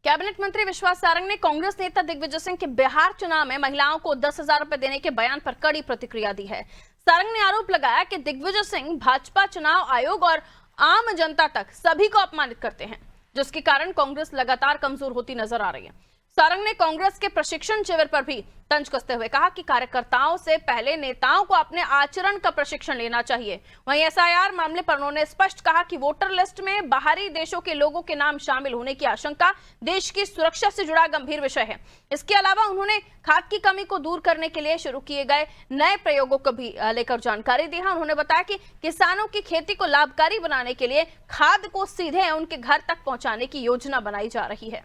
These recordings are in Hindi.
कैबिनेट मंत्री विश्वास सारंग ने कांग्रेस नेता दिग्विजय सिंह के बिहार चुनाव में महिलाओं को 10,000 रुपए देने के बयान पर कड़ी प्रतिक्रिया दी है। सारंग ने आरोप लगाया कि दिग्विजय सिंह भाजपा चुनाव आयोग और आम जनता तक सभी को अपमानित करते हैं, जिसके कारण कांग्रेस लगातार कमजोर होती नजर आ रही है। सारंग ने कांग्रेस के प्रशिक्षण शिविर पर भी तंज कसते हुए कहा कि कार्यकर्ताओं से पहले नेताओं को अपने आचरण का प्रशिक्षण लेना चाहिए। वहीं एसआईआर मामले पर उन्होंने स्पष्ट कहा कि वोटर लिस्ट में बाहरी देशों के लोगों के नाम शामिल होने की आशंका देश की सुरक्षा से जुड़ा गंभीर विषय है। इसके अलावा उन्होंने खाद की कमी को दूर करने के लिए शुरू किए गए नए प्रयोगों को भी लेकर जानकारी दी है। उन्होंने बताया कि किसानों की खेती को लाभकारी बनाने के लिए खाद को सीधे उनके घर तक पहुंचाने की योजना बनाई जा रही है।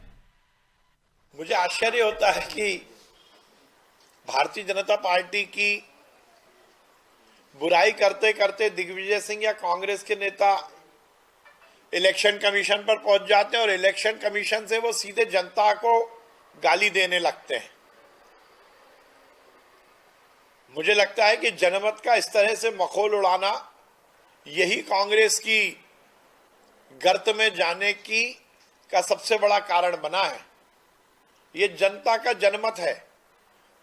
मुझे आश्चर्य होता है कि भारतीय जनता पार्टी की बुराई करते करते दिग्विजय सिंह या कांग्रेस के नेता इलेक्शन कमीशन पर पहुंच जाते हैं और इलेक्शन कमीशन से वो सीधे जनता को गाली देने लगते हैं। मुझे लगता है कि जनमत का इस तरह से मखौल उड़ाना यही कांग्रेस की गर्त में जाने का सबसे बड़ा कारण बना है। ये जनता का जनमत है।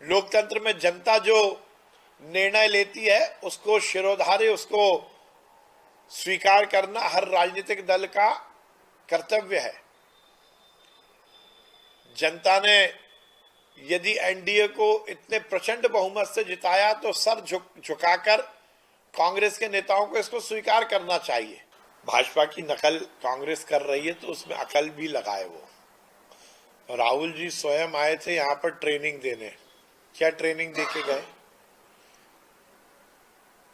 लोकतंत्र में जनता जो निर्णय लेती है उसको शिरोधार्य, उसको स्वीकार करना हर राजनीतिक दल का कर्तव्य है। जनता ने यदि एनडीए को इतने प्रचंड बहुमत से जिताया तो सर झुकाकर कांग्रेस के नेताओं को इसको स्वीकार करना चाहिए। भाजपा की नकल कांग्रेस कर रही है तो उसमें अकल भी लगाए। वो राहुल जी स्वयं आए थे यहाँ पर ट्रेनिंग देने। क्या ट्रेनिंग दे के गए?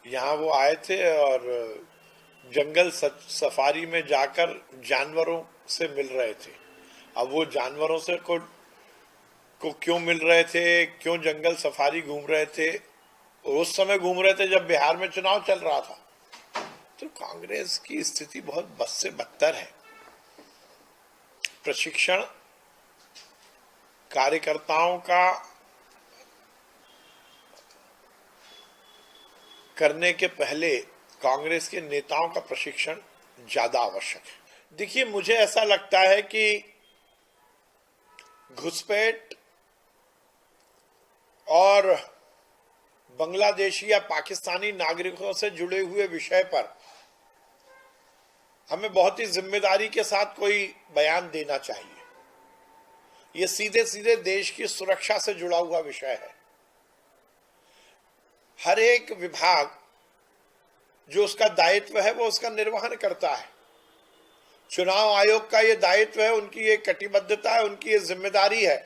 यहाँ वो आए थे और जंगल सफारी में जाकर जानवरों से मिल रहे थे। अब वो जानवरों से को क्यों मिल रहे थे, क्यों जंगल सफारी घूम रहे थे? उस समय घूम रहे थे जब बिहार में चुनाव चल रहा था। तो कांग्रेस की स्थिति बहुत बद से बदतर है। प्रशिक्षण कार्यकर्ताओं का करने के पहले कांग्रेस के नेताओं का प्रशिक्षण ज्यादा आवश्यक है। देखिए, मुझे ऐसा लगता है कि घुसपैठ और बांग्लादेशी या पाकिस्तानी नागरिकों से जुड़े हुए विषय पर हमें बहुत ही जिम्मेदारी के साथ कोई बयान देना चाहिए। ये सीधे सीधे देश की सुरक्षा से जुड़ा हुआ विषय है। हर एक विभाग जो उसका दायित्व है वो उसका निर्वहन करता है। चुनाव आयोग का ये दायित्व है, उनकी ये कटिबद्धता है, उनकी ये जिम्मेदारी है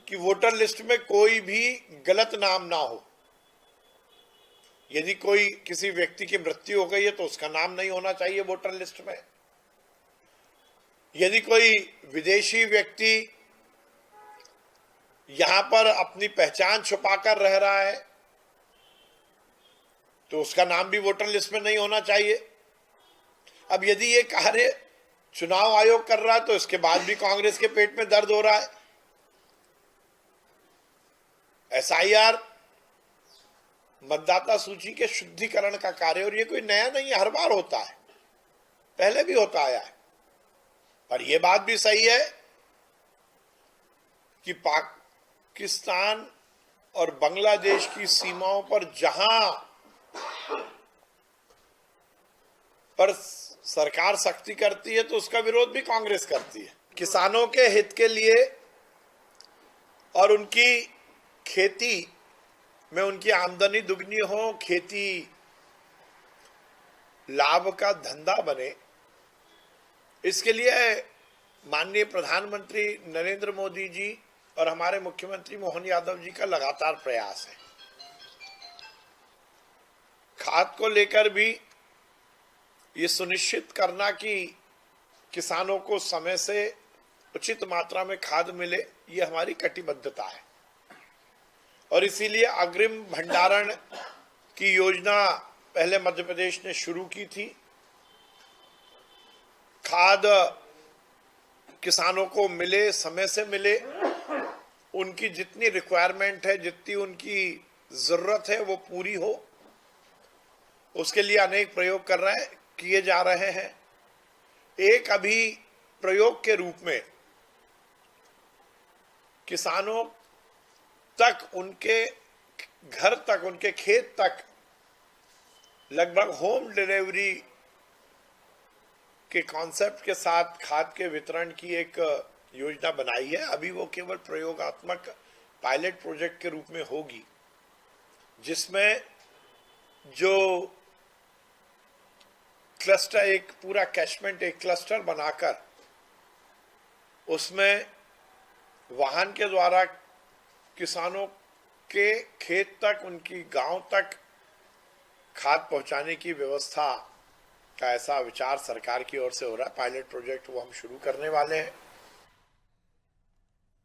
कि वोटर लिस्ट में कोई भी गलत नाम ना हो। यदि कोई किसी व्यक्ति की मृत्यु हो गई है तो उसका नाम नहीं होना चाहिए वोटर लिस्ट में। यदि कोई विदेशी व्यक्ति यहां पर अपनी पहचान छुपाकर रह रहा है तो उसका नाम भी वोटर लिस्ट में नहीं होना चाहिए। अब यदि ये कार्य चुनाव आयोग कर रहा है तो इसके बाद भी कांग्रेस के पेट में दर्द हो रहा है। एसआईआर मतदाता सूची के शुद्धिकरण का कार्य, और ये कोई नया नहीं है, हर बार होता है, पहले भी होता आया है। पर यह बात भी सही है कि पाकिस्तान और बांग्लादेश की सीमाओं पर जहां पर सरकार सख्ती करती है तो उसका विरोध भी कांग्रेस करती है। किसानों के हित के लिए और उनकी खेती में उनकी आमदनी दुगनी हो, खेती लाभ का धंधा बने, इसके लिए माननीय प्रधानमंत्री नरेंद्र मोदी जी और हमारे मुख्यमंत्री मोहन यादव जी का लगातार प्रयास है। खाद को लेकर भी ये सुनिश्चित करना कि किसानों को समय से उचित मात्रा में खाद मिले, ये हमारी कटिबद्धता है। और इसीलिए अग्रिम भंडारण की योजना पहले मध्य प्रदेश ने शुरू की थी। खाद किसानों को मिले, समय से मिले, उनकी जितनी रिक्वायरमेंट है, जितनी उनकी जरूरत है वो पूरी हो, उसके लिए अनेक प्रयोग किए जा रहे हैं। एक अभी प्रयोग के रूप में किसानों तक, उनके घर तक, उनके खेत तक लगभग होम डिलीवरी के कॉन्सेप्ट के साथ खाद के वितरण की एक योजना बनाई है। अभी वो केवल प्रयोगात्मक पायलट प्रोजेक्ट के रूप में होगी, जिसमें जो क्लस्टर, एक पूरा कैचमेंट, एक क्लस्टर बनाकर उसमें वाहन के द्वारा किसानों के खेत तक, उनकी गांव तक खाद पहुंचाने की व्यवस्था का ऐसा विचार सरकार की ओर से हो रहा है। पायलट प्रोजेक्ट वो हम शुरू करने वाले हैं।